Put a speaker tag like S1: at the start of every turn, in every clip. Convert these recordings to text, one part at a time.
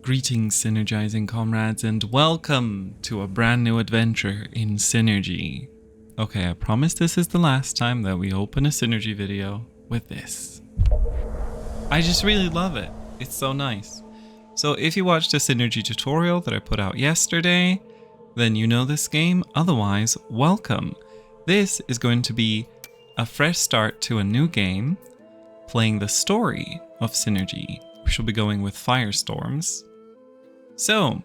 S1: Greetings, synergizing comrades, and welcome to a brand new adventure in Synergy. Okay, I promise this is the last time that we open a Synergy video with this. I just really love it. It's so nice. So if you watched a Synergy tutorial that I put out yesterday, then you know this game. Otherwise, welcome. This is going to be a fresh start to a new game, playing the story of Synergy. We shall be going with Firestorms. So,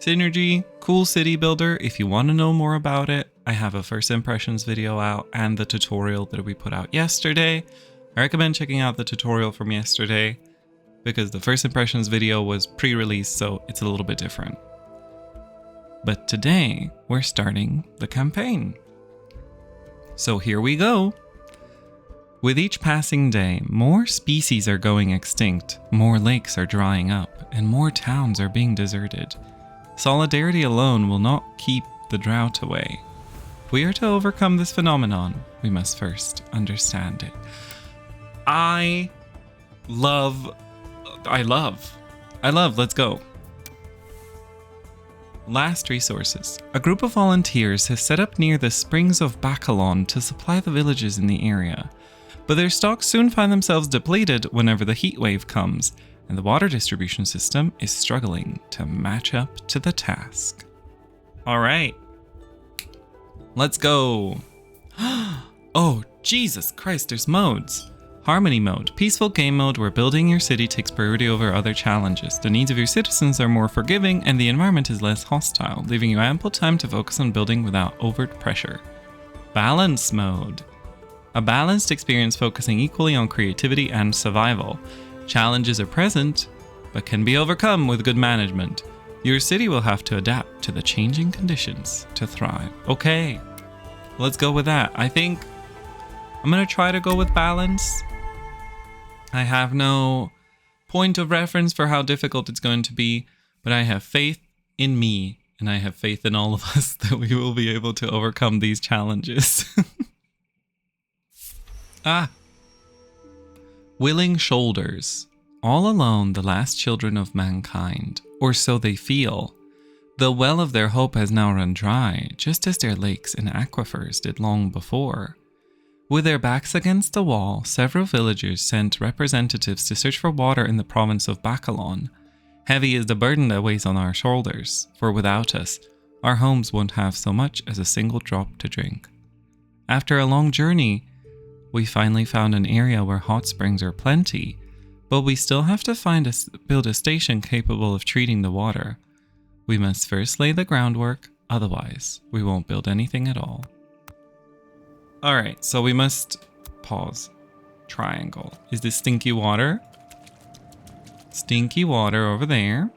S1: Synergy, cool city builder. If you want to know more about it, I have a first impressions video out and the tutorial that we put out yesterday. I recommend checking out the tutorial from yesterday because the first impressions video was pre-release, so it's a little bit different. But today, we're starting the campaign. So here we go. With each passing day, more species are going extinct, more lakes are drying up, and more towns are being deserted. Solidarity alone will not keep the drought away. If we are to overcome this phenomenon, we must first understand it. I love, let's go. Last resources. A group of volunteers has set up near the springs of Bacalon to supply the villages in the area. But their stocks soon find themselves depleted whenever the heat wave comes, and the water distribution system is struggling to match up to the task. Alright. Let's go. Oh, Jesus Christ, there's modes. Harmony mode. Peaceful game mode where building your city takes priority over other challenges. The needs of your citizens are more forgiving and the environment is less hostile, leaving you ample time to focus on building without overt pressure. Balance mode. A balanced experience focusing equally on creativity and survival. Challenges are present, but can be overcome with good management. Your city will have to adapt to the changing conditions to thrive. Okay, let's go with that. I think I'm going to try to go with balance. I have no point of reference for how difficult it's going to be, but I have faith in me, and I have faith in all of us that we will be able to overcome these challenges. Willing shoulders. All alone, the last children of mankind, or so they feel. The well of their hope has now run dry, just as their lakes and aquifers did long before. With their backs against the wall, several villagers sent representatives to search for water in the province of Bacalon. Heavy is the burden that weighs on our shoulders, for without us, our homes won't have so much as a single drop to drink. After a long journey, we finally found an area where hot springs are plenty, but we still have to build a station capable of treating the water. We must first lay the groundwork, otherwise we won't build anything at all. Alright, so we must pause. Triangle. Is this stinky water? Stinky water over there.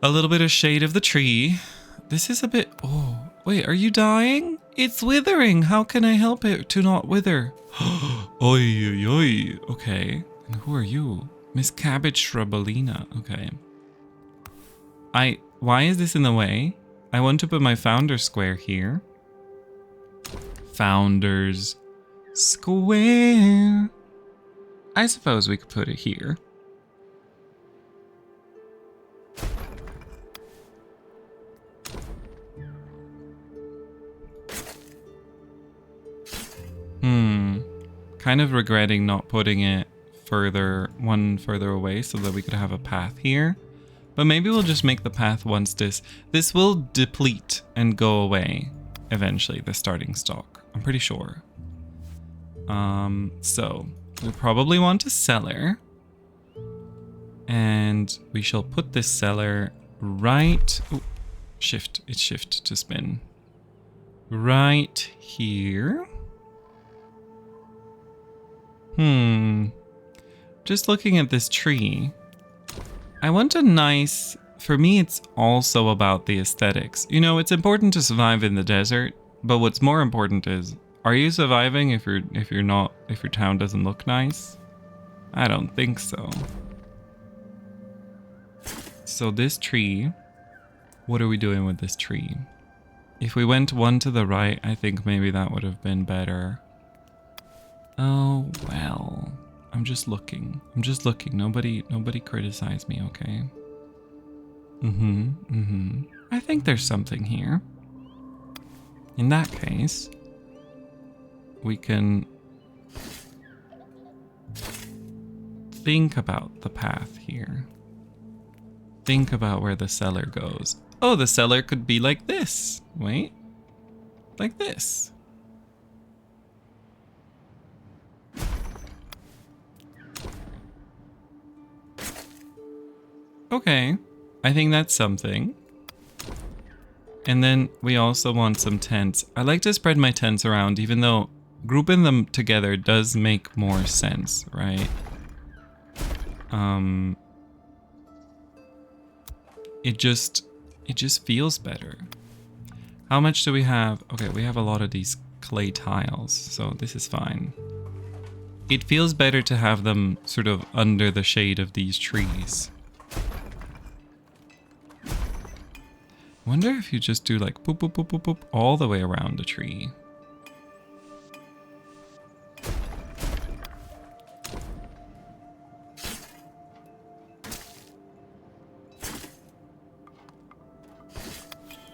S1: A little bit of shade of the tree. This is a bit... Oh, wait, are you dying? It's withering. How can I help it to not wither? Oi, oi, oi. Okay. And who are you? Miss Cabbage Shrubbalina. Okay. Why is this in the way? I want to put my Founders Square here. Founders Square. I suppose we could put it here. Kind of regretting not putting it one further away so that we could have a path here. But maybe we'll just make the path once this will deplete and go away eventually, the starting stock. I'm pretty sure. So we probably want a cellar. And we shall put this cellar right... Ooh, shift. It's shift to spin. Right here. Just looking at this tree, I want a nice... For me, it's also about the aesthetics. You know, it's important to survive in the desert, but what's more important is, are you surviving if your town doesn't look nice? I don't think so. So this tree, what are we doing with this tree? If we went one to the right, I think maybe that would have been better. Oh, well. I'm just looking. I'm just looking. Nobody criticize me, okay? I think there's something here. In that case, we can think about the path here. Think about where the cellar goes. Oh, the cellar could be like this. Wait. Like this. Okay. I think that's something. And then we also want some tents. I like to spread my tents around, even though grouping them together does make more sense, right? It just feels better. How much do we have? Okay, we have a lot of these clay tiles, so this is fine. It feels better to have them sort of under the shade of these trees. Wonder if you just do like boop, boop, boop, boop, boop, all the way around the tree.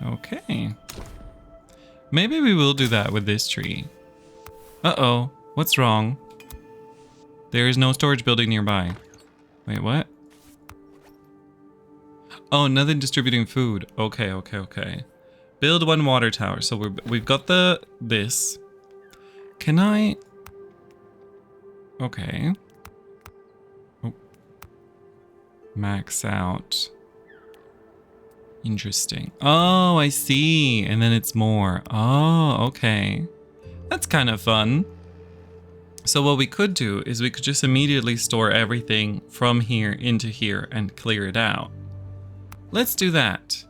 S1: Okay. Maybe we will do that with this tree. Uh-oh. What's wrong? There is no storage building nearby. Wait, what? Oh, nothing distributing food. Okay, okay, okay. Build one water tower. So we've got this. Can I? Okay. Oh. Max out. Interesting. Oh, I see. And then it's more. Oh, okay. That's kind of fun. So what we could do is we could just immediately store everything from here into here and clear it out. Let's do that.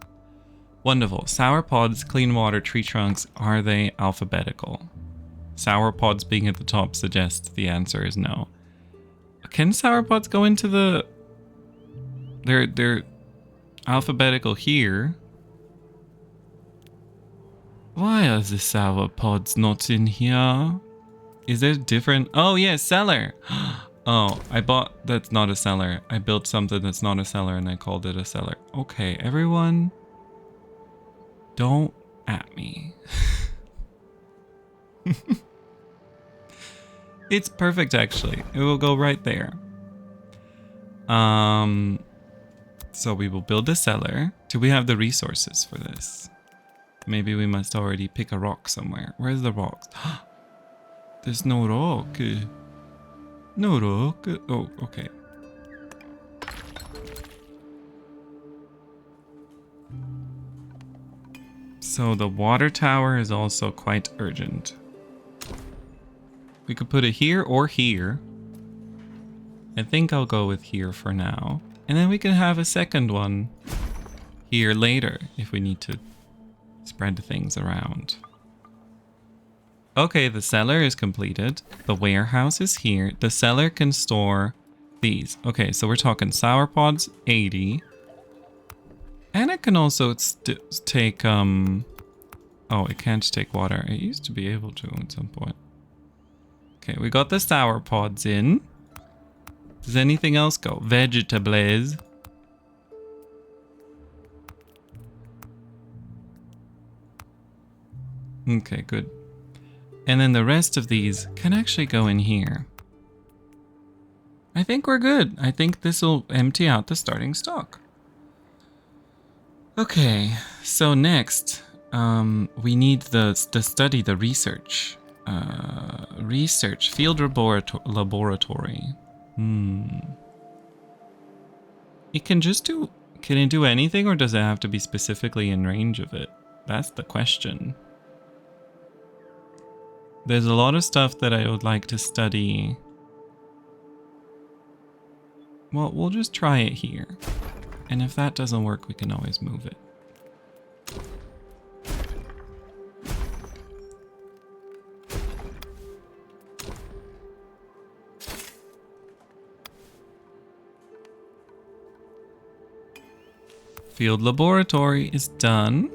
S1: Wonderful. Sour pods, clean water, tree trunks, are they alphabetical? Sour pods being at the top suggests the answer is no. Can sour pods go into the... They're alphabetical here. Why are the sour pods not in here? Is there different... Oh, yeah, cellar. Oh, I bought... That's not a cellar. I built something that's not a cellar and I called it a cellar. Okay, everyone. Don't at me. It's perfect, actually. It will go right there. So we will build a cellar. Do we have the resources for this? Maybe we must already pick a rock somewhere. Where's the rocks? There's no rock. No rock. Oh, okay. So the water tower is also quite urgent. We could put it here or here. I think I'll go with here for now. And then we can have a second one here later if we need to spread things around. Okay, the cellar is completed. The warehouse is here. The cellar can store these. Okay, so we're talking sour pods, 80. And it can also take, oh, it can't take water. It used to be able to at some point. Okay, we got the sour pods in. Does anything else go? Vegetables. Okay, good. And then the rest of these can actually go in here. I think we're good. I think this will empty out the starting stock. Okay, so next, we need the study, the research. Research, field laboratory. It can just do, can it do anything or does it have to be specifically in range of it? That's the question. There's a lot of stuff that I would like to study. Well, we'll just try it here. And if that doesn't work, we can always move it. Field laboratory is done.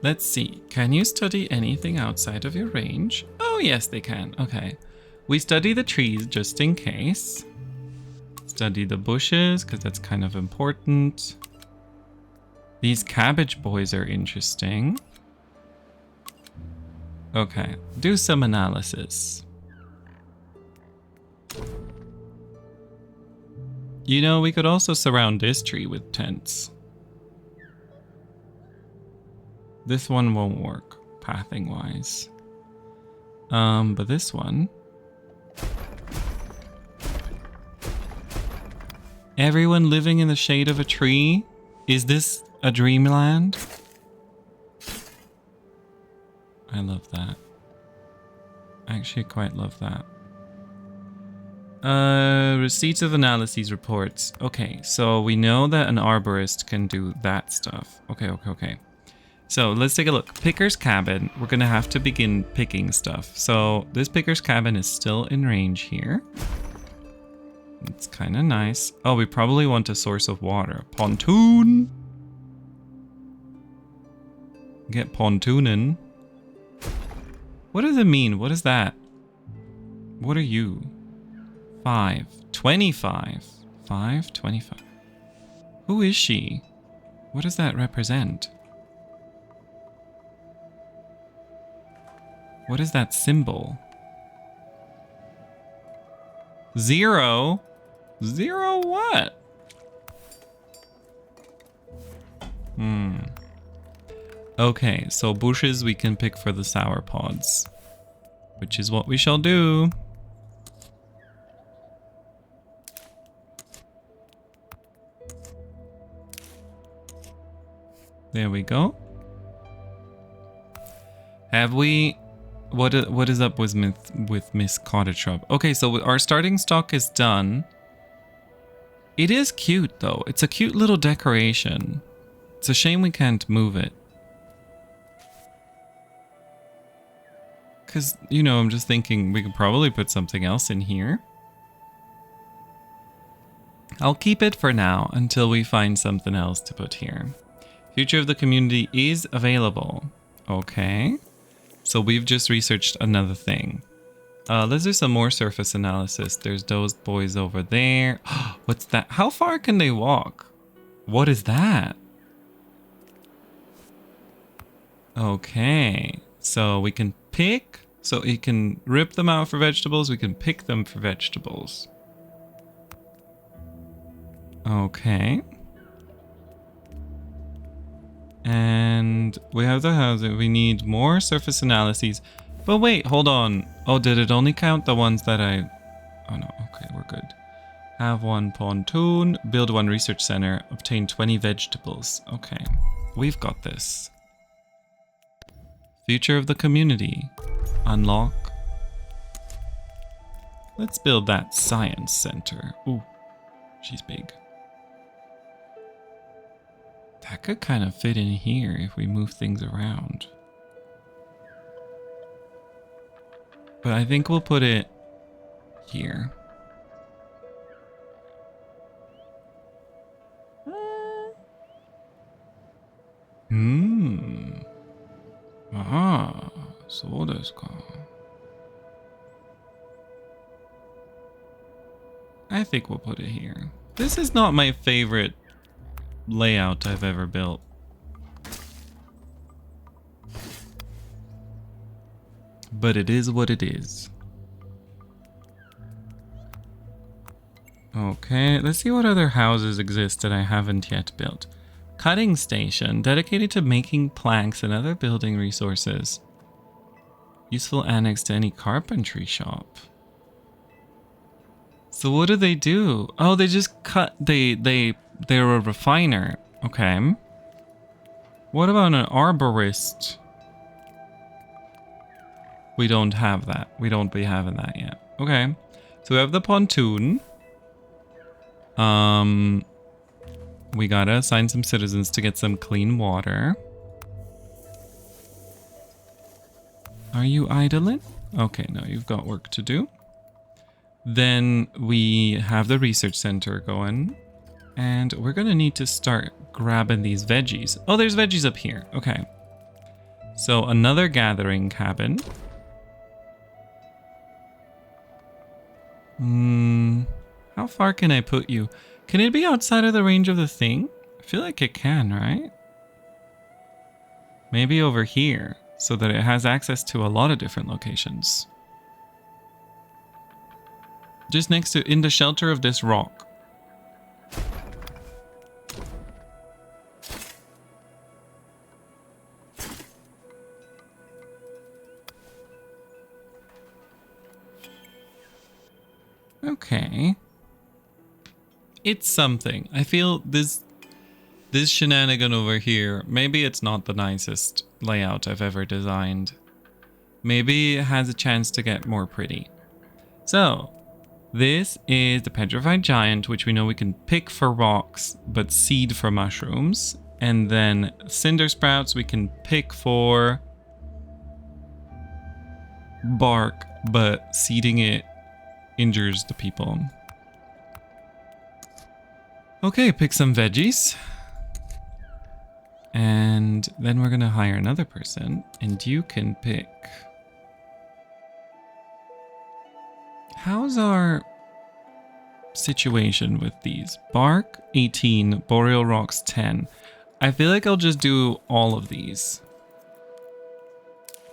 S1: Let's see. Can you study anything outside of your range? Oh, yes, they can. Okay. We study the trees just in case. Study the bushes because that's kind of important. These cabbage boys are interesting. Okay, do some analysis. You know, we could also surround this tree with tents. This one won't work, pathing wise. But this one. Everyone living in the shade of a tree? Is this a dreamland? I love that. I actually quite love that. Receipts of analyses reports. Okay, so we know that an arborist can do that stuff. Okay. So let's take a look. Picker's cabin. We're gonna have to begin picking stuff. So this picker's cabin is still in range here. It's kind of nice. Oh, we probably want a source of water. Pontoon. Get pontoonin'. What does it mean? What is that? What are you? 5. 25. 5. 25. Who is she? What does that represent? What is that symbol? 0? 0 what? Okay, so bushes we can pick for the sour pods, which is what we shall do. There we go. Have we... What is up with Miss Cottage Shrub? Okay, so our starting stock is done. It is cute, though. It's a cute little decoration. It's a shame we can't move it. Because, you know, I'm just thinking we could probably put something else in here. I'll keep it for now until we find something else to put here. Future of the community is available. Okay. So we've just researched another thing. Let's do some more surface analysis. There's those boys over there. What's that? How far can they walk? What is that? Okay. So we can pick. So you can rip them out for vegetables. We can pick them for vegetables. Okay. And we have the housing. We need more surface analyses. But wait, hold on. Oh, did it only count the ones that I... Oh no, okay, we're good. Have one pontoon, build one research center, obtain 20 vegetables. Okay, we've got this. Future of the community. Unlock. Let's build that science center. Ooh, she's big. That could kind of fit in here if we move things around. But I think we'll put it here. Ah, so desu ka. I think we'll put it here. This is not my favorite layout I've ever built. But it is what it is. Okay, let's see what other houses exist that I haven't yet built. Cutting station, dedicated to making planks and other building resources. Useful annex to any carpentry shop. So what do they do? Oh, they just cut, they're a refiner. Okay. What about an arborist? We don't have that. We don't be having that yet. Okay. So we have the pontoon. We gotta assign some citizens to get some clean water. Are you idling? Okay, no, you've got work to do. Then we have the research center going. And we're gonna need to start grabbing these veggies. Oh, there's veggies up here. Okay. So another gathering cabin. How far can I put you? Can it be outside of the range of the thing? I feel like it can, right? Maybe over here, so that it has access to a lot of different locations. Just next to, in the shelter of this rock. Okay. It's something. I feel this shenanigan over here, maybe it's not the nicest layout I've ever designed. Maybe it has a chance to get more pretty. So, this is the petrified giant, which we know we can pick for rocks, but seed for mushrooms. And then cinder sprouts we can pick for bark, but seeding it injures the people. Okay, pick some veggies. And then we're going to hire another person, and you can pick. How's our situation with these? Bark 18, boreal rocks 10. I feel like I'll just do all of these.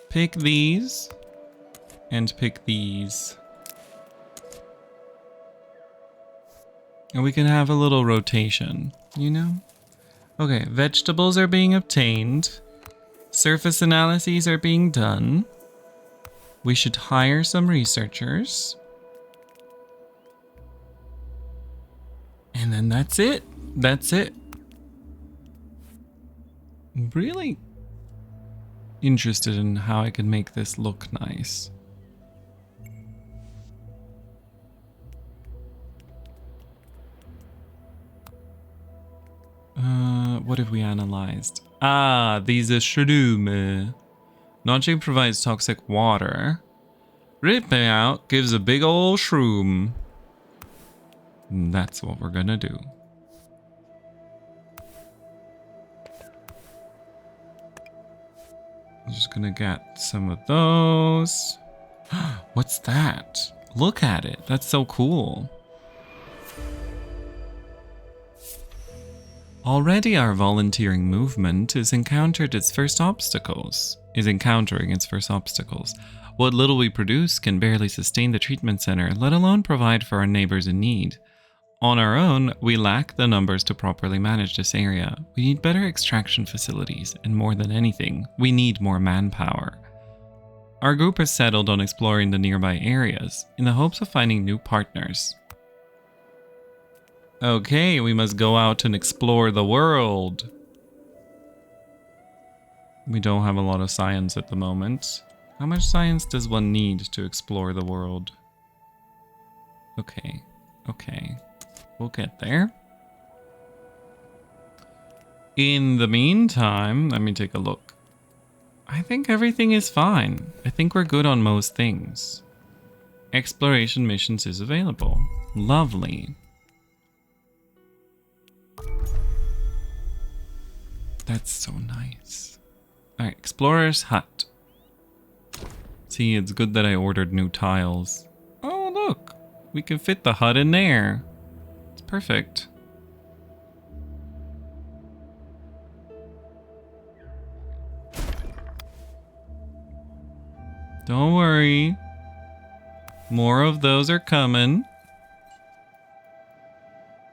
S1: Pick these and pick these. And we can have a little rotation, you know? Okay, vegetables are being obtained. Surface analyses are being done. We should hire some researchers. And then that's it. That's it. I'm really interested in how I can make this look nice. What have we analyzed? Ah, these are shroom. Notching provides toxic water. Ripping out gives a big old shroom. And that's what we're gonna do. I'm just gonna get some of those. What's that? Look at it. That's so cool. Already our volunteering movement is encountering its first obstacles. What little we produce can barely sustain the treatment center, let alone provide for our neighbors in need. On our own, we lack the numbers to properly manage this area. We need better extraction facilities, and more than anything, we need more manpower. Our group has settled on exploring the nearby areas, in the hopes of finding new partners. Okay, we must go out and explore the world. We don't have a lot of science at the moment. How much science does one need to explore the world? Okay, okay. We'll get there. In the meantime, let me take a look. I think everything is fine. I think we're good on most things. Exploration missions is available. Lovely. That's so nice. Alright, Explorer's Hut. See, it's good that I ordered new tiles. Oh, look. We can fit the hut in there. It's perfect. Don't worry. More of those are coming.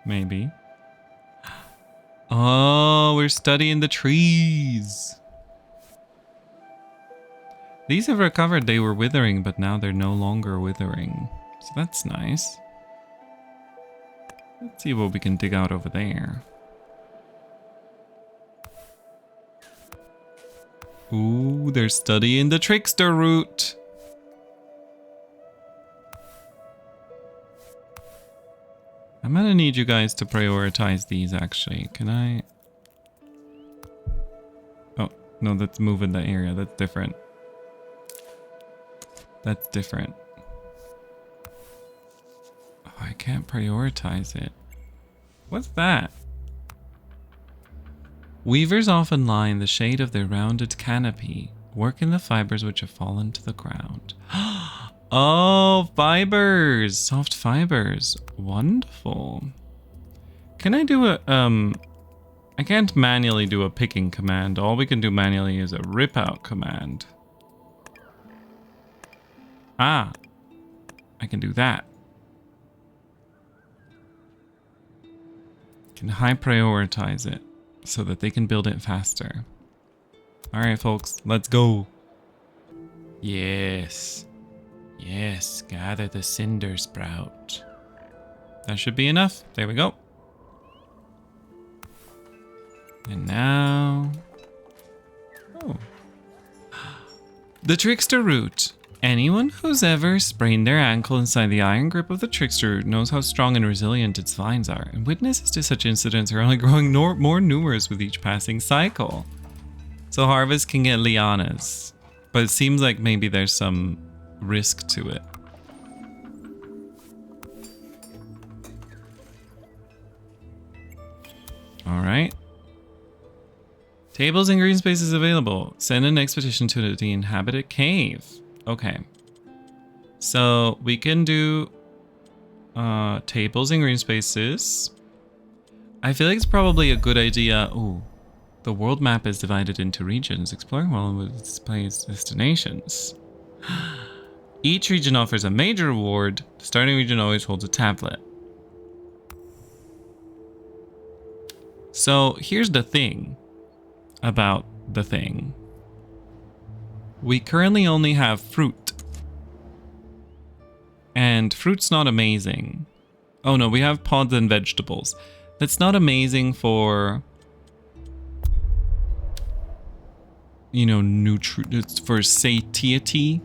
S1: Maybe. Oh, we're studying the trees. These have recovered. They were withering, but now they're no longer withering. So that's nice. Let's see what we can dig out over there. Ooh, they're studying the trickster route. I'm gonna need you guys to prioritize these, actually. Can I? Oh, no, that's moving the area. That's different. That's different. Oh, I can't prioritize it. What's that? Weavers often lie in the shade of their rounded canopy, working the fibers which have fallen to the ground. Oh, fibers, soft fibers. Wonderful. Can I do a, I can't manually do a picking command. All we can do manually is a rip out command. Ah, I can do that. Can high prioritize it so that they can build it faster. All right, folks, let's go. Yes. Yes, gather the cinder sprout. That should be enough. There we go. And now... Oh. The trickster root. Anyone who's ever sprained their ankle inside the iron grip of the trickster root knows how strong and resilient its vines are, and witnesses to such incidents are only growing more numerous with each passing cycle. So harvest can get lianas, but it seems like maybe there's some risk to it. All right. Tables and green spaces available. Send an expedition to the inhabited cave. Okay. So we can do tables and green spaces. I feel like it's probably a good idea. Ooh. The world map is divided into regions. Exploring one with displays destinations. Each region offers a major reward. The starting region always holds a tablet. So here's the thing about the thing. We currently only have fruit. And fruit's not amazing. Oh no, we have pods and vegetables. That's not amazing for... you know, for satiety.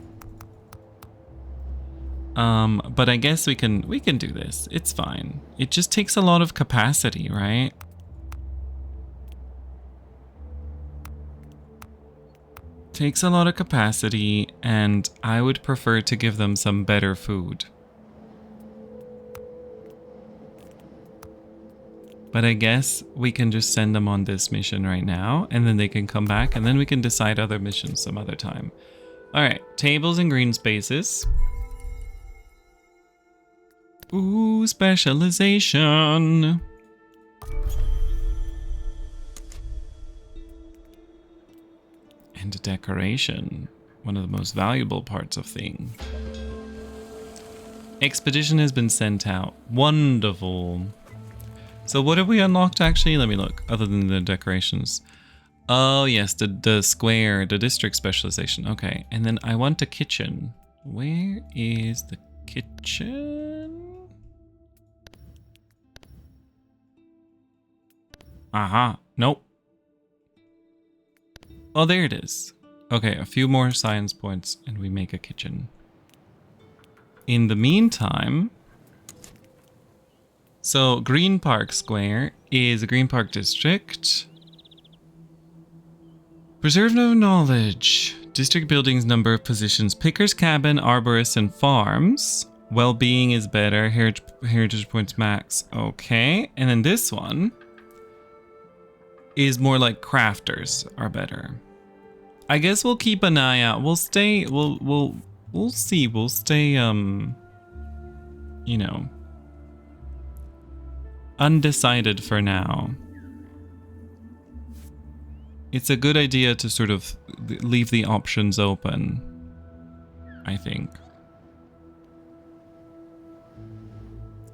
S1: But I guess we can do this. It's fine. It just takes a lot of capacity, right? Takes a lot of capacity, and I would prefer to give them some better food. But I guess we can just send them on this mission right now, and then they can come back, and then we can decide other missions some other time. All right, tables and green spaces. Ooh, specialization. And decoration, one of the most valuable parts of thing. Expedition has been sent out. Wonderful. So what have we unlocked actually? Let me look, other than the decorations. Oh yes, the square, the district specialization. Okay, and then I want a kitchen. Where is the kitchen? Aha, nope. Oh, there it is. Okay, a few more science points and we make a kitchen. In the meantime... So, Green Park Square is a Green Park District. Preserve no knowledge. District buildings, number of positions. Picker's Cabin, Arborists, and Farms. Well-being is better. Heritage points max. Okay. And then this one is more like crafters are better. I guess we'll keep an eye out. We'll stay, we'll see. We'll stay, you know, undecided for now. It's a good idea to sort of leave the options open, I think.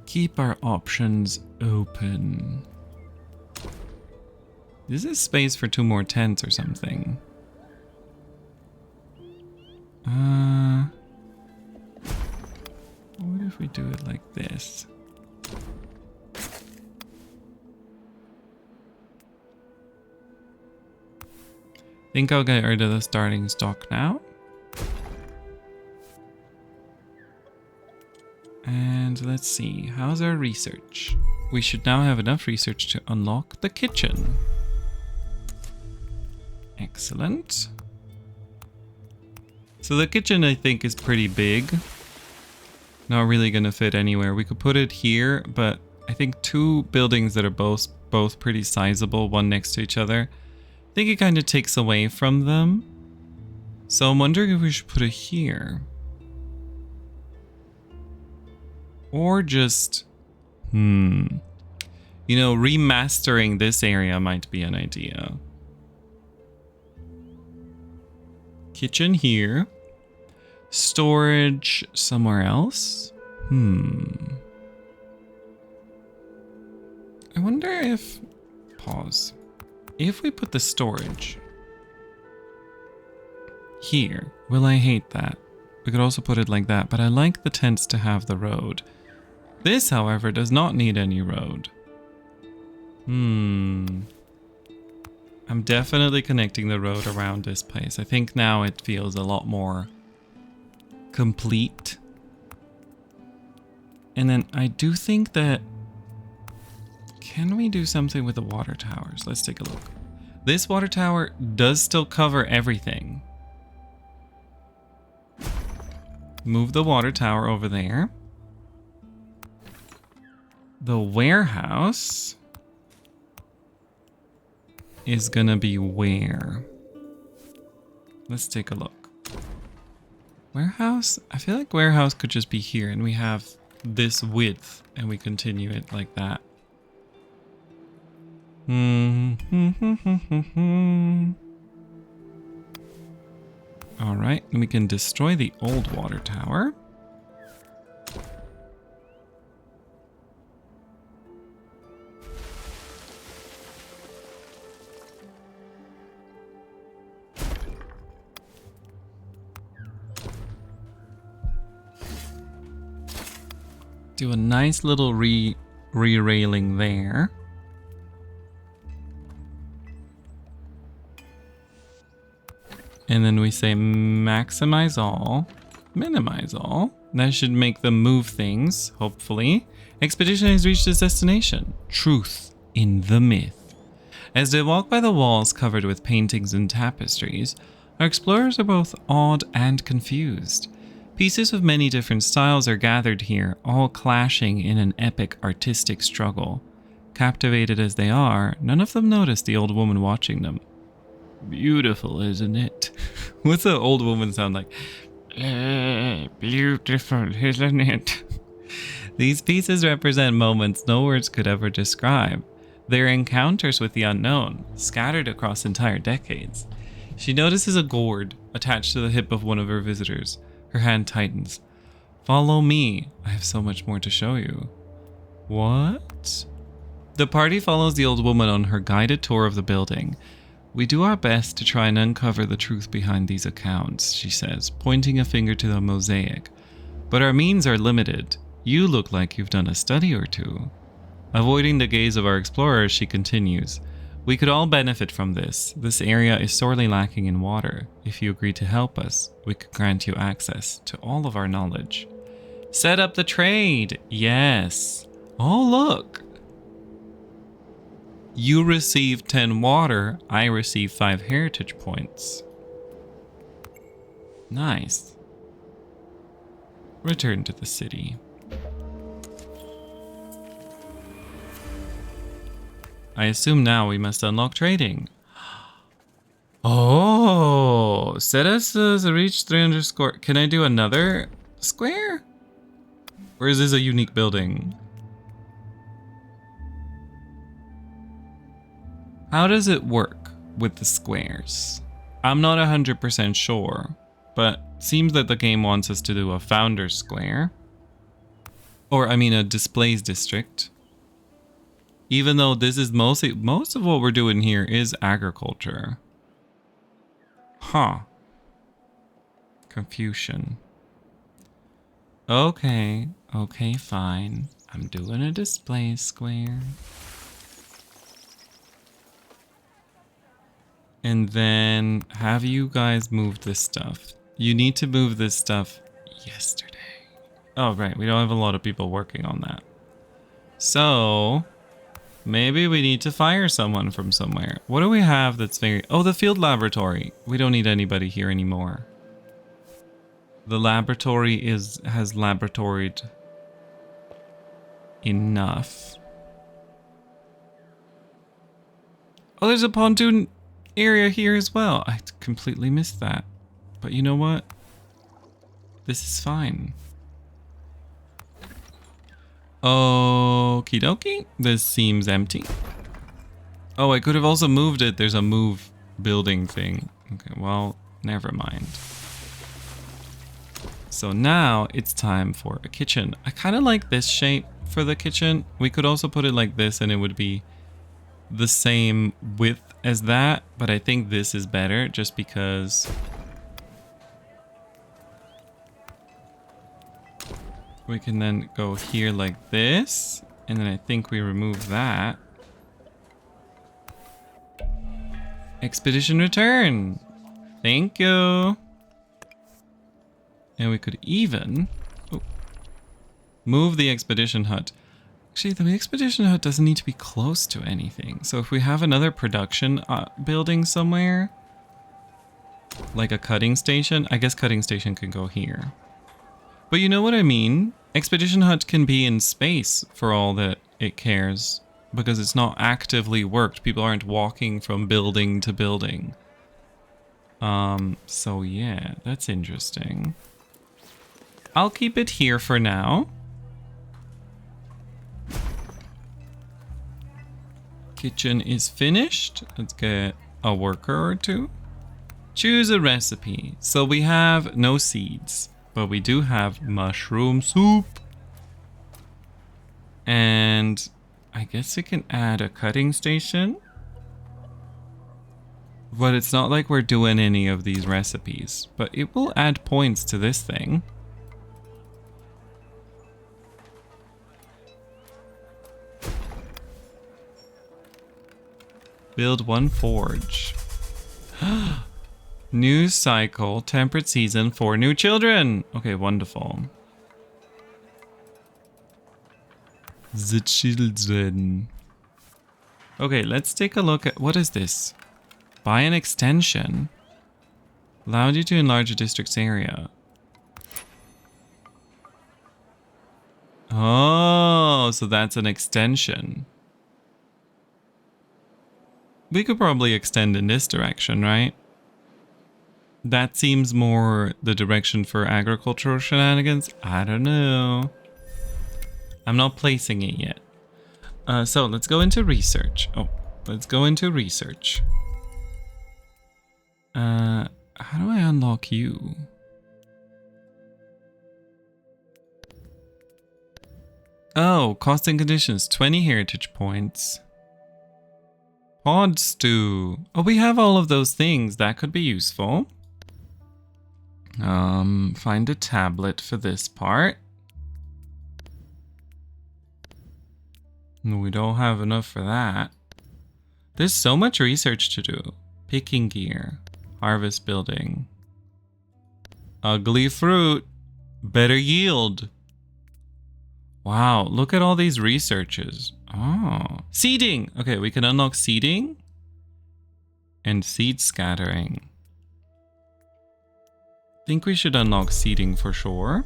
S1: Keep our options open. This is space for 2 more tents or something. What if we do it like this? Think I'll get rid of the starting stock now. And let's see, how's our research? We should now have enough research to unlock the kitchen. Excellent. So the kitchen, I think, is pretty big. Not really gonna fit anywhere. We could put it here, but I think 2 buildings that are both pretty sizable, one next to each other. I think it kind of takes away from them. So I'm wondering if we should put it here. Or just, you know, remastering this area might be an idea. Kitchen here. Storage somewhere else. I wonder if, pause. If we put the storage here, will I hate that? We could also put it like that, but I like the tents to have the road. This, however, does not need any road. I'm definitely connecting the road around this place. I think now it feels a lot more complete. And then I do think that, can we do something with the water towers? Let's take a look. This water tower does still cover everything. Move the water tower over there. The warehouse is gonna be where? Let's take a look. Warehouse? I feel like warehouse could just be here and we have this width and we continue it like that. Alright, and we can destroy the old water tower. Do a nice little re-railing there. And then we say maximize all, minimize all. That should make them move things, hopefully. Expedition has reached its destination. Truth in the myth. As they walk by the walls covered with paintings and tapestries, our explorers are both awed and confused. Pieces of many different styles are gathered here, all clashing in an epic artistic struggle. Captivated as they are, none of them notice the old woman watching them. Beautiful, isn't it? What's the old woman sound like? Beautiful, isn't it? These pieces represent moments no words could ever describe. They're encounters with the unknown, scattered across entire decades. She notices a gourd attached to the hip of one of her visitors. Her hand tightens. Follow me. I have so much more to show you. What? The party follows the old woman on her guided tour of the building. We do our best to try and uncover the truth behind these accounts, she says, pointing a finger to the mosaic. But our means are limited. You look like you've done a study or two. Avoiding the gaze of our explorers, she continues. We could all benefit from this. This area is sorely lacking in water. If you agree to help us, we could grant you access to all of our knowledge. Set up the trade! Yes! Oh, look! You receive 10 water, I receive 5 heritage points. Nice. Return to the city. I assume now we must unlock trading. Oh, set us as a reach 300 score. Can I do another square? Or is this a unique building? How does it work with the squares? I'm not 100% sure, but seems that the game wants us to do a founder's square. Or I mean a displays district. Even though this is most of what we're doing here is agriculture. Huh. Confusion. Okay, fine. I'm doing a display square. And then have you guys move this stuff. You need to move this stuff yesterday. Oh, right. We don't have a lot of people working on that. So maybe we need to fire someone from somewhere. What do we have that's very... Oh, the field laboratory. We don't need anybody here anymore. The laboratory has laboratoried enough. Oh, there's a pontoon area here as well. I completely missed that. But you know what? This is fine. Okie dokie. This seems empty. Oh, I could have also moved it. There's a move building thing. Okay, well, never mind. So now it's time for a kitchen. I kind of like this shape for the kitchen. We could also put it like this and it would be the same width as that, but I think this is better just because we can then go here like this, and then I think we remove that. Expedition return. Thank you. And we could even move the expedition hut. Actually, the expedition hut doesn't need to be close to anything. So if we have another production building somewhere, like a cutting station, I guess cutting station can go here. But you know what I mean? Expedition hut can be in space for all that it cares, because it's not actively worked. People aren't walking from building to building. So yeah, that's interesting. I'll keep it here for now. Kitchen is finished. Let's get a worker or two. Choose a recipe. So we have no seeds, but we do have mushroom soup. And I guess we can add a cutting station. But it's not like we're doing any of these recipes. But it will add points to this thing. Build one forge. New cycle, temperate season for new children. Okay, wonderful. The children. Okay, let's take a look at, what is this? Buy an extension. Allowed you to enlarge a district's area. Oh, so that's an extension. We could probably extend in this direction, right? That seems more the direction for agricultural shenanigans. I don't know. I'm not placing it yet. So let's go into research. Let's go into research. How do I unlock you? Oh, cost and conditions, 20 heritage points. Pod stew. Oh, we have all of those things. That could be useful. Find a tablet for this part. No, we don't have enough for that. There's so much research to do. Picking gear. Harvest building. Ugly fruit. Better yield. Wow, look at all these researches. Oh. Seeding! Okay, we can unlock seeding. And seed scattering. Think we should unlock seeding for sure.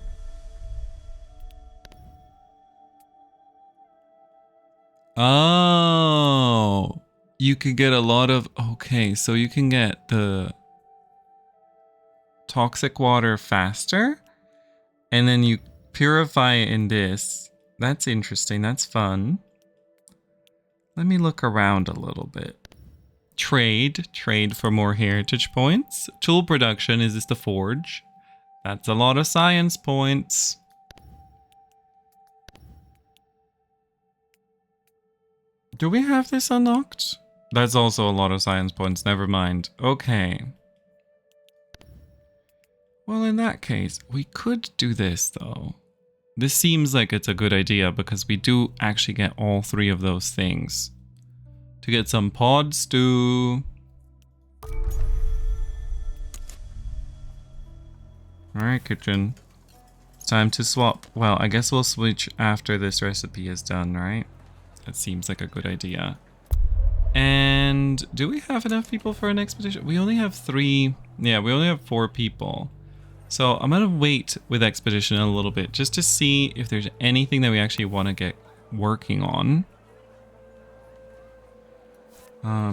S1: Oh. You could get a lot of... Okay, so you can get the toxic water faster. And then you purify it in this. That's interesting. That's fun. Let me look around a little bit. Trade for more heritage points. Tool production, is this the forge? That's a lot of science points. Do we have this unlocked? That's also a lot of science points, never mind. Okay. Well, in that case, we could do this though. This seems like it's a good idea because we do actually get all three of those things. To get some pod stew. Alright, kitchen. It's time to swap. Well, I guess we'll switch after this recipe is done, right? That seems like a good idea. And do we have enough people for an expedition? We only have 3. Yeah, we only have 4 people. So I'm going to wait with expedition a little bit just to see if there's anything that we actually want to get working on.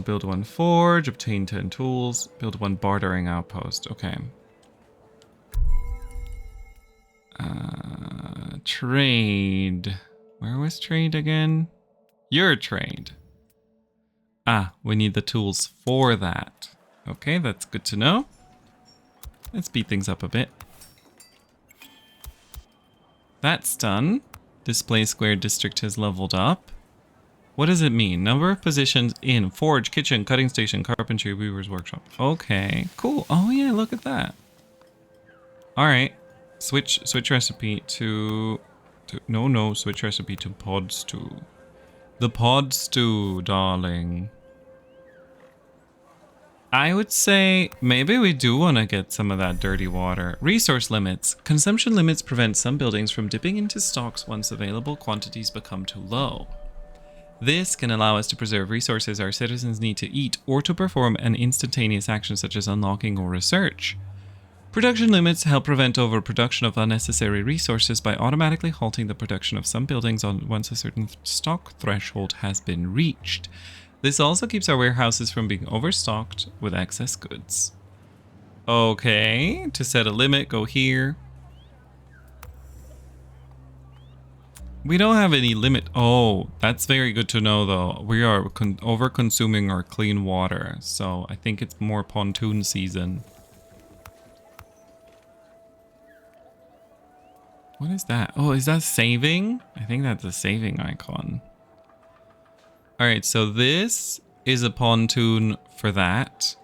S1: Build 1 forge, obtain 10 tools, build 1 bartering outpost. Okay. Trade. Where was trade again? Your trade. Ah, we need the tools for that. Okay, that's good to know. Let's speed things up a bit. That's done. Display square district has leveled up. What does it mean? Number of positions in forge, kitchen, cutting station, carpentry, weaver's workshop. Okay, cool. Oh yeah, look at that. All right, switch recipe to no, switch recipe to pod stew. The pod stew, darling. I would say maybe we do want to get some of that dirty water. Resource limits. Consumption limits prevent some buildings from dipping into stocks once available quantities become too low. This can allow us to preserve resources our citizens need to eat or to perform an instantaneous action such as unlocking or research. Production limits help prevent overproduction of unnecessary resources by automatically halting the production of some buildings once a certain stock threshold has been reached. This also keeps our warehouses from being overstocked with excess goods. Okay, to set a limit, go here. We don't have any limit. Oh, that's very good to know though. We are over-consuming our clean water, so I think it's more pontoon season. What is that? Oh, is that saving? I think that's a saving icon. All right, so this is a pontoon for that.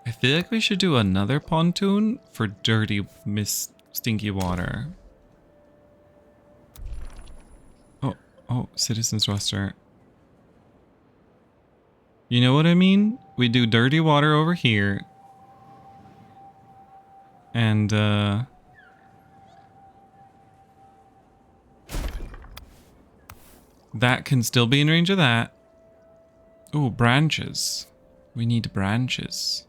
S1: I feel like we should do another pontoon for dirty, stinky water. Oh, citizens roster. You know what I mean? We do dirty water over here. And, that can still be in range of that. Oh, branches. We need branches.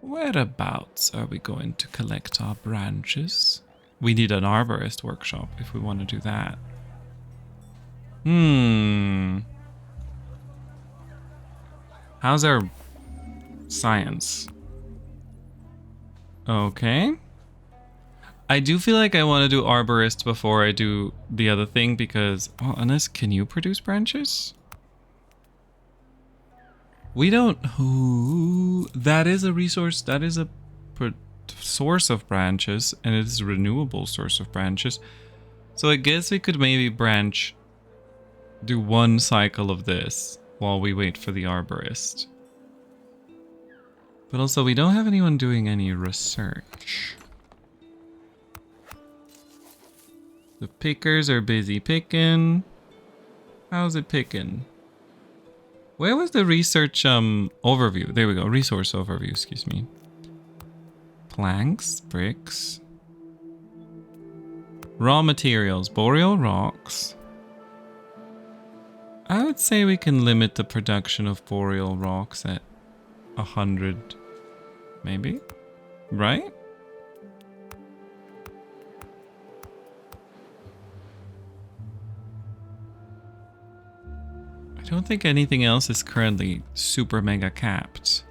S1: Whereabouts are we going to collect our branches? We need an arborist workshop if we want to do that. How's our science? Okay. I do feel like I want to do arborist before I do the other thing because, well, unless, can you produce branches? We don't. Ooh, that is a resource. That is a source of branches, and it is a renewable source of branches. So I guess we could maybe do one cycle of this while we wait for the arborist. But also, we don't have anyone doing any research. The pickers are busy picking. How's it picking? Where was the research overview? There we go. Resource overview, excuse me. Planks, bricks. Raw materials, boreal rocks. I would say we can limit the production of boreal rocks at 100, maybe? Right? I don't think anything else is currently super mega capped.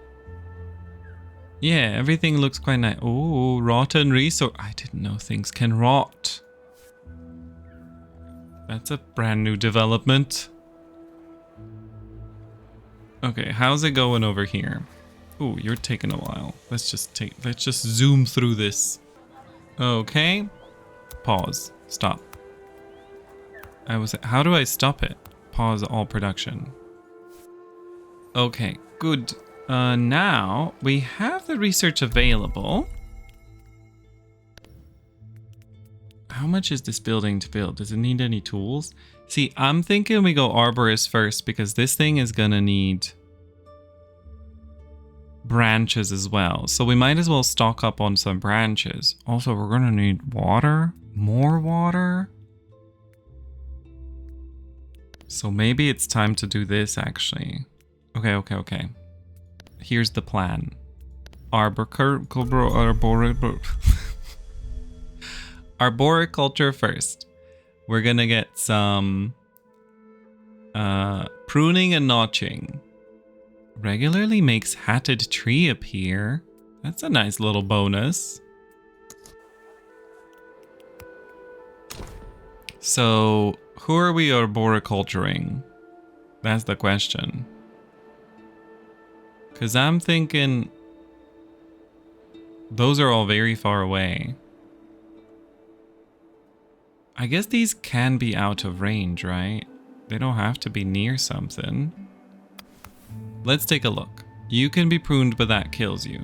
S1: Yeah, everything looks quite nice. Oh, rotten resource. I didn't know things can rot. That's a brand new development. Okay, how's it going over here? Ooh, you're taking a while. Let's just zoom through this. Okay. Pause. Stop. How do I stop it? Pause all production. Okay, good. Now we have the research available. How much is this building to build? Does it need any tools? See, I'm thinking we go arborist first because this thing is gonna need branches as well. So we might as well stock up on some branches. Also, we're gonna need water, more water. So maybe it's time to do this actually. Okay. Here's the plan. Arboriculture first. We're gonna get some pruning and notching. Regularly makes hatted tree appear. That's a nice little bonus. So, who are we arboriculturing? That's the question. Because I'm thinking those are all very far away. I guess these can be out of range, right? They don't have to be near something. Let's take a look. You can be pruned, but that kills you.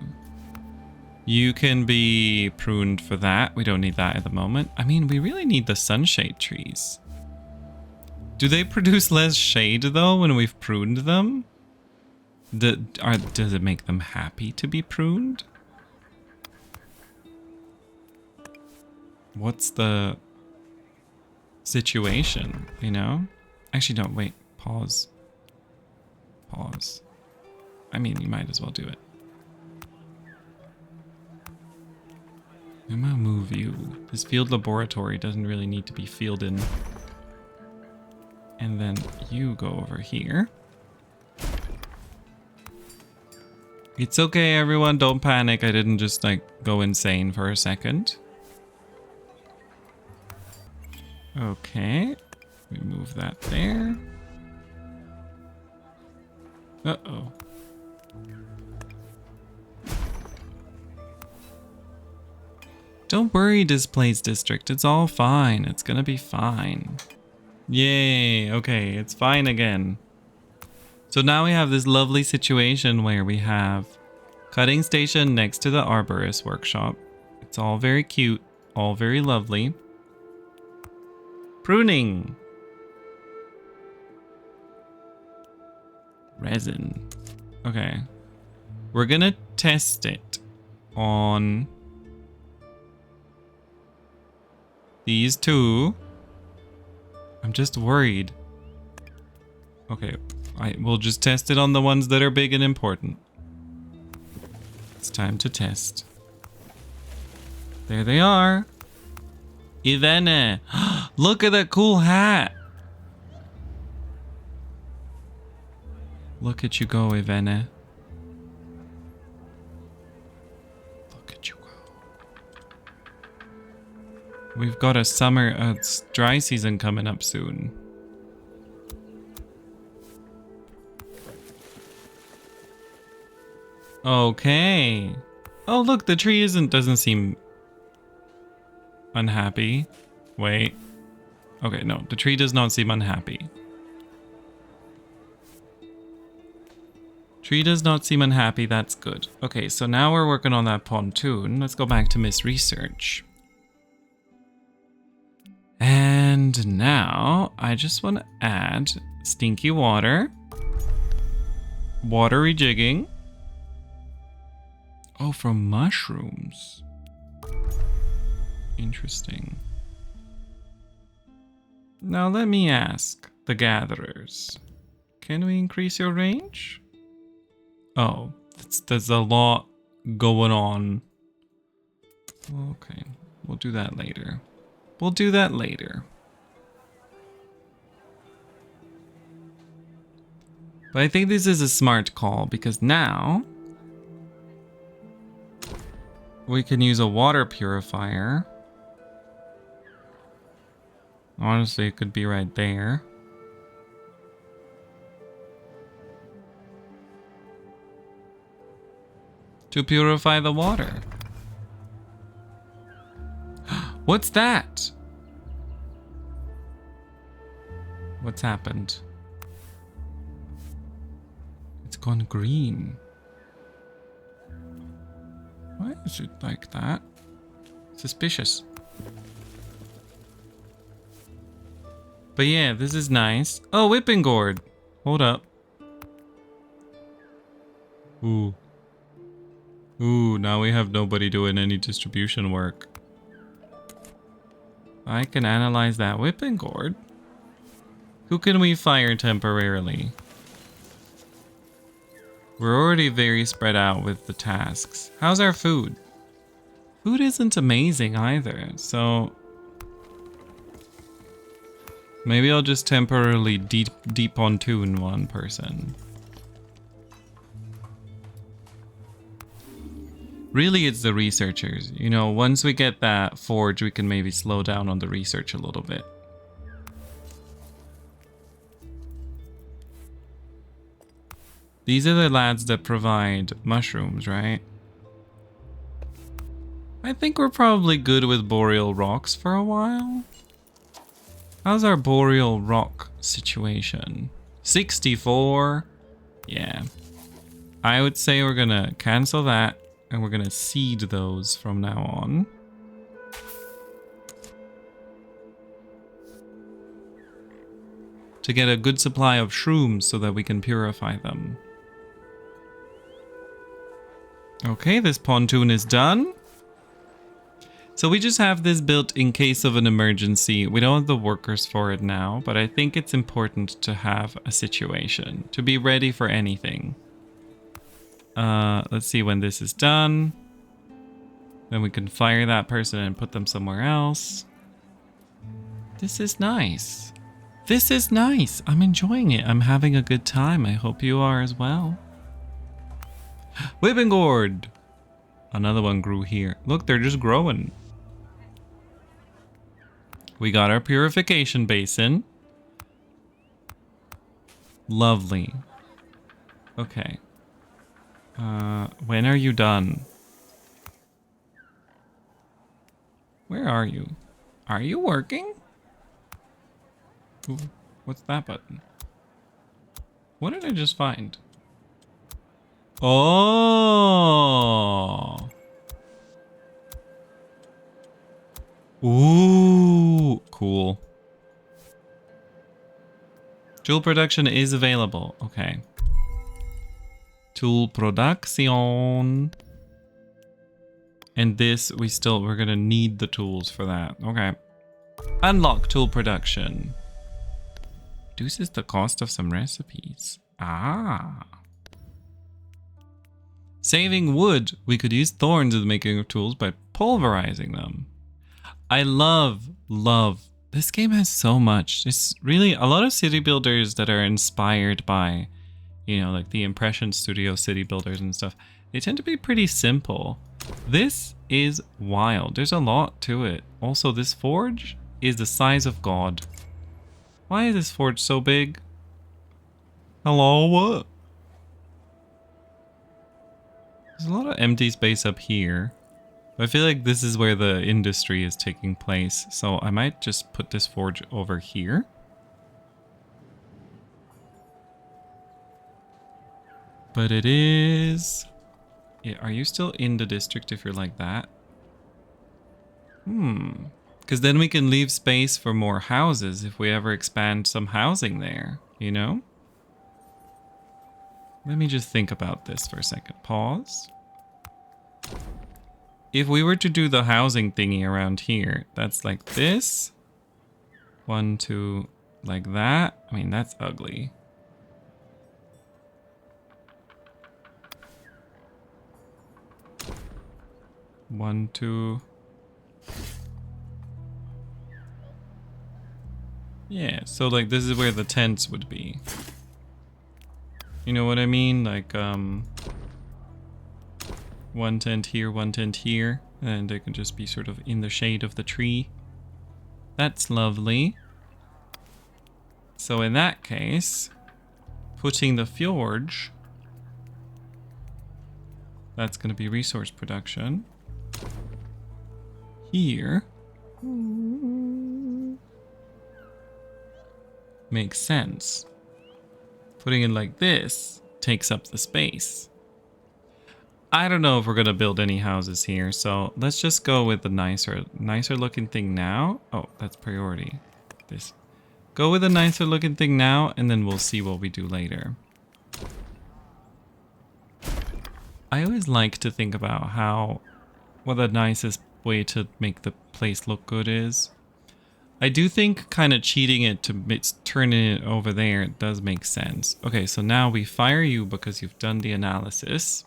S1: You can be pruned for that. We don't need that at the moment. I mean, we really need the sunshade trees. Do they produce less shade, though, when we've pruned them? Does it make them happy to be pruned? What's the situation, you know? Actually, no, wait. Pause. Pause. I mean, you might as well do it. I'm gonna move you. This field laboratory doesn't really need to be fielded. And then you go over here. It's okay, everyone. Don't panic. I didn't just, like, go insane for a second. Okay. We move that there. Uh-oh. Don't worry, Displaced District. It's all fine. It's gonna be fine. Yay. Okay, it's fine again. So now we have this lovely situation where we have cutting station next to the arborist workshop. It's all very cute, all very lovely. Pruning. Resin. Okay. We're gonna test it on these two. I'm just worried. Okay, we'll just test it on the ones that are big and important. It's time to test. There they are. Ivene. Look at that cool hat. Look at you go, Ivene. Look at you go. We've got a dry season coming up soon. Okay. Oh, look, the tree doesn't seem unhappy. Wait. Okay, no, the tree does not seem unhappy. Tree does not seem unhappy, that's good. Okay, so now we're working on that pontoon. Let's go back to Miss Research. And now I just want to add stinky water. Water rejigging. Oh, from mushrooms. Interesting. Now let me ask the gatherers. Can we increase your range? Oh, there's a lot going on. Okay, we'll do that later. We'll do that later. But I think this is a smart call because now we can use a water purifier. Honestly, it could be right there. To purify the water. What's that? What's happened? It's gone green. Why is it like that? Suspicious. But yeah, this is nice. Oh, whipping gourd. Hold up. Ooh. Ooh, now we have nobody doing any distribution work. I can analyze that whipping gourd. Who can we fire temporarily? We're already very spread out with the tasks. How's our food? Food isn't amazing either, so maybe I'll just temporarily depontoon one person. Really, it's the researchers. You know, once we get that forge, we can maybe slow down on the research a little bit. These are the lads that provide mushrooms, right? I think we're probably good with boreal rocks for a while. How's our boreal rock situation? 64. Yeah. I would say we're gonna cancel that and we're gonna seed those from now on. To get a good supply of shrooms so that we can purify them. Okay, this pontoon is done. So we just have this built in case of an emergency. We don't have the workers for it now, but I think it's important to have a situation, to be ready for anything. Let's see when this is done. Then we can fire that person and put them somewhere else. This is nice. This is nice. I'm enjoying it. I'm having a good time. I hope you are as well. Whipping gourd. Another one grew here. Look, they're just growing. We got our purification basin. Lovely. Okay. When are you done? Where are you? Are you working? Ooh, what's that button? What did I just find? Oh. Ooh, cool. Tool production is available. Okay. Tool production. And this, we're gonna need the tools for that. Okay. Unlock tool production. Reduces the cost of some recipes. Ah. Saving wood. We could use thorns in the making of tools by pulverizing them. I love. This game has so much. It's really a lot of city builders that are inspired by, you know, like the Impression Studio city builders and stuff. They tend to be pretty simple. This is wild. There's a lot to it. Also, this forge is the size of God. Why is this forge so big? Hello, what? There's a lot of empty space up here. I feel like this is where the industry is taking place. So I might just put this forge over here. But it is... Yeah, are you still in the district if you're like that? Because then we can leave space for more houses if we ever expand some housing there, you know? Let me just think about this for a second. Pause. If we were to do the housing thingy around here, that's like this. 1, 2, like that. I mean, that's ugly. One, two. Yeah, so like this is where the tents would be. You know what I mean? Like, one tent here, and they can just be sort of in the shade of the tree. That's lovely. So in that case, putting the forge, that's going to be resource production. Here. Makes sense. Putting it like this takes up the space. I don't know if we're gonna build any houses here, so let's just go with the nicer looking thing now. Oh, that's priority. This. Go with the nicer looking thing now, and then we'll see what we do later. I always like to think about what the nicest way to make the place look good is. I do think kind of cheating it to turning it over there does make sense. Okay, so now we fire you because you've done the analysis.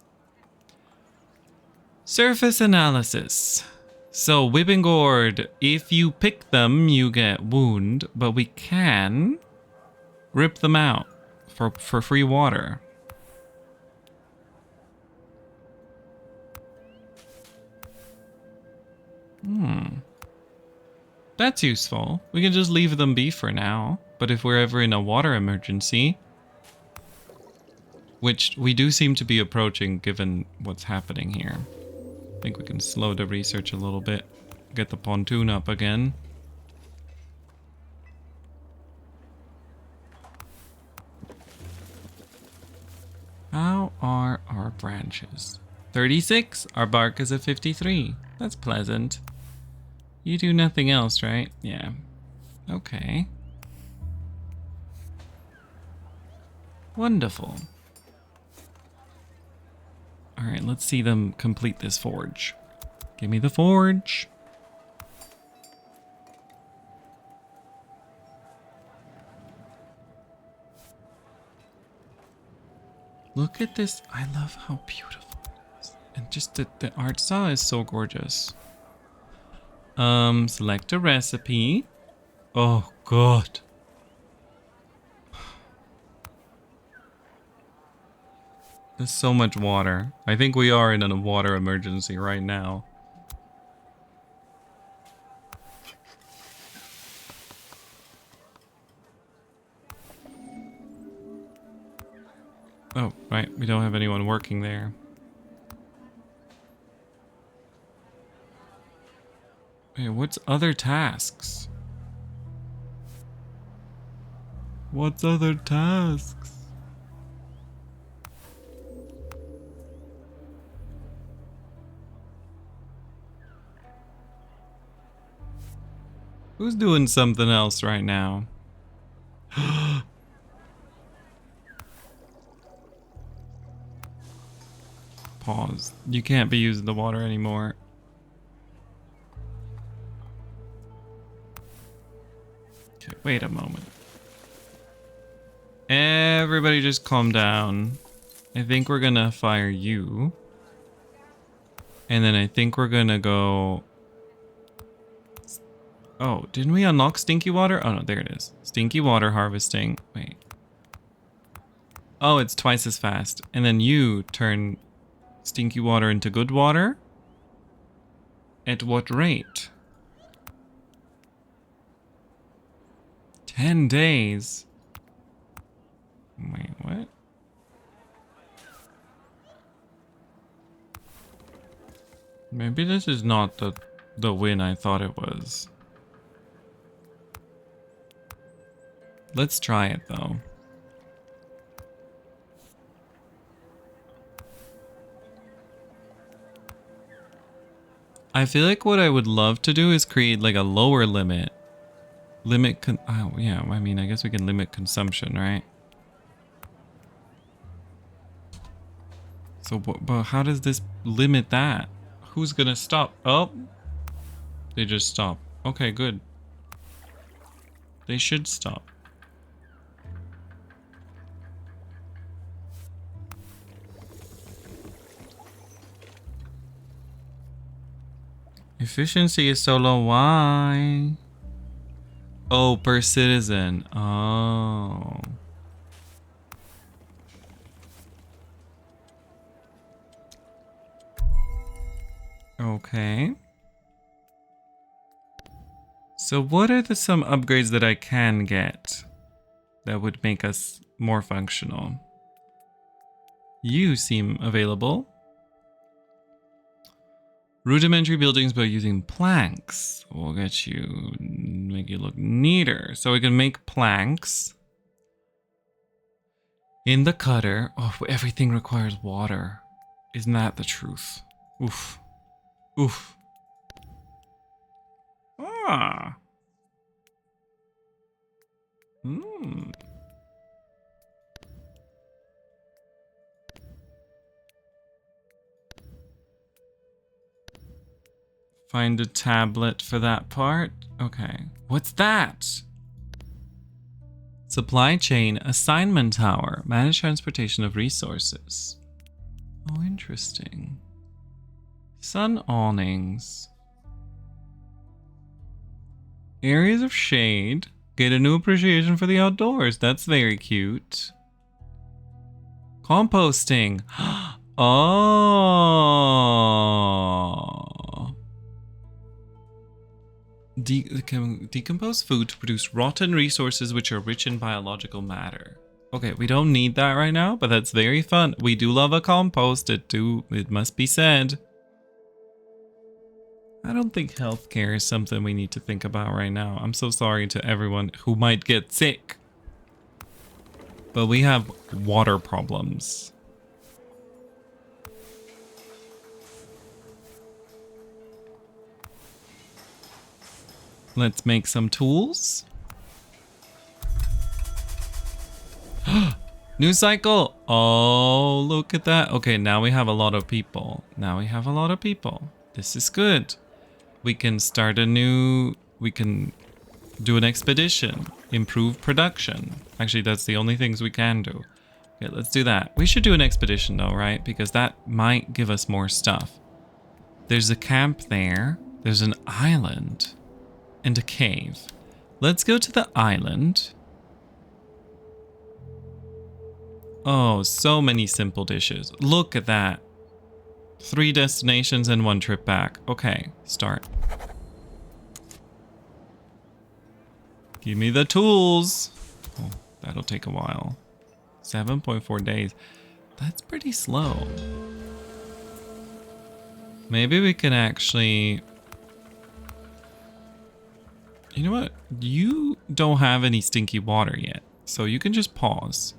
S1: Surface analysis. So whipping gourd, if you pick them, you get wound, but we can rip them out for free water. That's useful. We can just leave them be for now. But if we're ever in a water emergency, which we do seem to be approaching given what's happening here. I think we can slow the research a little bit. Get the pontoon up again. How are our branches? 36. Our bark is a 53. That's pleasant. You do nothing else, right? Yeah. Okay. Wonderful. Alright, let's see them complete this forge. Give me the forge. Look at this. I love how beautiful it is. And just the art style is so gorgeous. Select a recipe. Oh, God. There's so much water. I think we are in a water emergency right now. Oh, right. We don't have anyone working there. Wait, what's other tasks? What's other tasks? Who's doing something else right now? Pause. You can't be using the water anymore. Okay, wait a moment. Everybody just calm down. I think we're gonna fire you. And then I think we're gonna go... Oh, didn't we unlock stinky water? Oh no, there it is. Stinky water harvesting. Wait. Oh, it's twice as fast. And then you turn stinky water into good water? At what rate? 10 days. Wait, what? Maybe this is not the win I thought it was. Let's try it though. I feel like what I would love to do is create like a lower limit. Oh yeah, I mean, I guess we can limit consumption, right? So but how does this limit that? Who's gonna stop? Oh, they just stop. Okay, good. They should stop. Efficiency is so low. Why? Oh, per citizen. Oh. Okay. So what are some upgrades that I can get that would make us more functional? You seem available. Rudimentary buildings by using planks. We'll get you, make you look neater. So we can make planks. In the cutter. Oh, everything requires water. Isn't that the truth? Oof. Oof. Ah. Hmm. Find a tablet for that part. Okay. What's that? Supply chain assignment tower. Manage transportation of resources. Oh, interesting. Sun awnings. Areas of shade. Get a new appreciation for the outdoors. That's very cute. Composting. Oh. Decompose food to produce rotten resources which are rich in biological matter. Okay, we don't need that right now, but that's very fun. We do love a compost. It must be said. I don't think healthcare is something we need to think about right now. I'm so sorry to everyone who might get sick. But we have water problems. Let's make some tools. New cycle. Oh, look at that. Okay, now we have a lot of people. This is good. We can start we can do an expedition, improve production. Actually, that's the only things we can do. Okay, let's do that. We should do an expedition though, right? Because that might give us more stuff. There's a camp there. There's an island and a cave. Let's go to the island. Oh, so many simple dishes. Look at that. 3 destinations and 1 trip back. Okay, start. Give me the tools. Oh, that'll take a while. 7.4 days. That's pretty slow. Maybe we can actually... You know what? You don't have any stinky water yet, so you can just pause.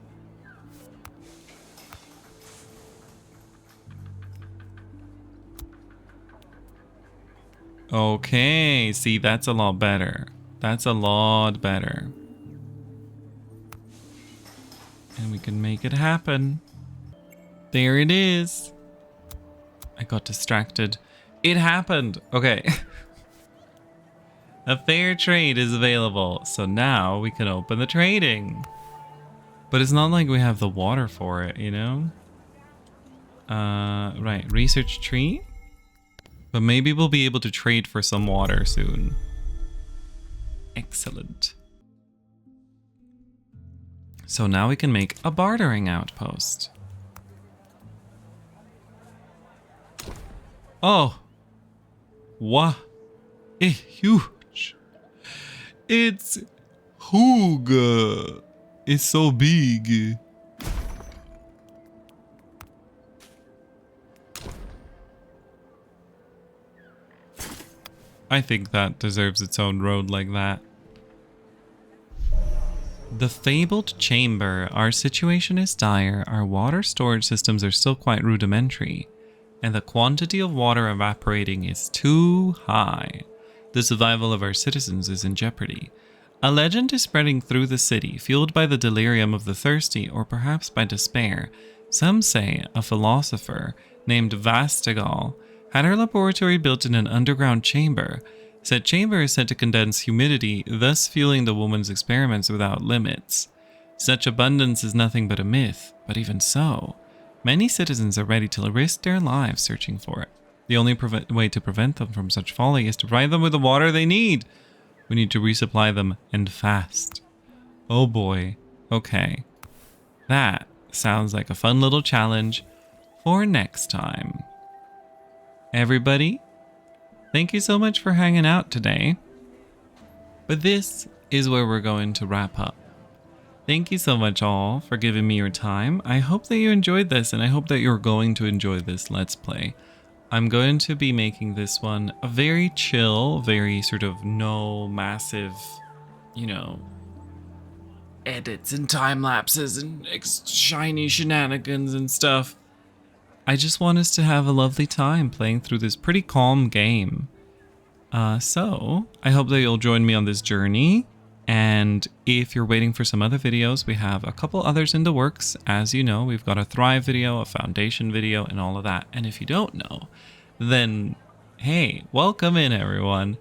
S1: Okay, see, that's a lot better. That's a lot better. And we can make it happen. There it is. I got distracted. It happened. Okay. A fair trade is available. So now we can open the trading. But it's not like we have the water for it, you know? Right. Research tree. But maybe we'll be able to trade for some water soon. Excellent. So now we can make a bartering outpost. Oh. Wow. It's huge. It's huge. It's so big. I think that deserves its own road like that. The fabled chamber. Our situation is dire. Our water storage systems are still quite rudimentary, and the quantity of water evaporating is too high. The survival of our citizens is in jeopardy. A legend is spreading through the city, fueled by the delirium of the thirsty, or perhaps by despair. Some say a philosopher named Vastagal had her laboratory built in an underground chamber. Said chamber is said to condense humidity, thus fueling the woman's experiments without limits. Such abundance is nothing but a myth, but even so, many citizens are ready to risk their lives searching for it. The only way to prevent them from such folly is to provide them with the water they need. We need to resupply them, and fast. Oh boy. Okay. That sounds like a fun little challenge for next time. Everybody, thank you so much for hanging out today. But this is where we're going to wrap up. Thank you so much all for giving me your time. I hope that you enjoyed this, and I hope that you're going to enjoy this Let's Play. I'm going to be making this one a very chill, very sort of no massive, you know, edits and time lapses and shiny shenanigans and stuff. I just want us to have a lovely time playing through this pretty calm game. So I hope that you'll join me on this journey. And if you're waiting for some other videos, we have a couple others in the works. As you know, we've got a Thrive video, a Foundation video, and all of that. And if you don't know, then hey, welcome in everyone.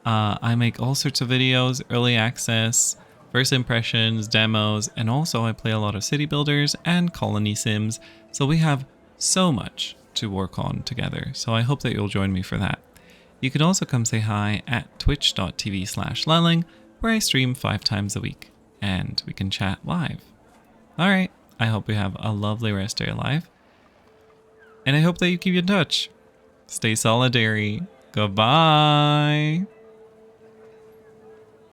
S1: I make all sorts of videos, early access, first impressions, demos, and also I play a lot of city builders and colony sims. So we have so much to work on together. So I hope that you'll join me for that. You can also come say hi at twitch.tv/lelling, where I stream 5 times a week and we can chat live. All right. I hope you have a lovely rest of your life. And I hope that you keep in touch. Stay solidary. Goodbye.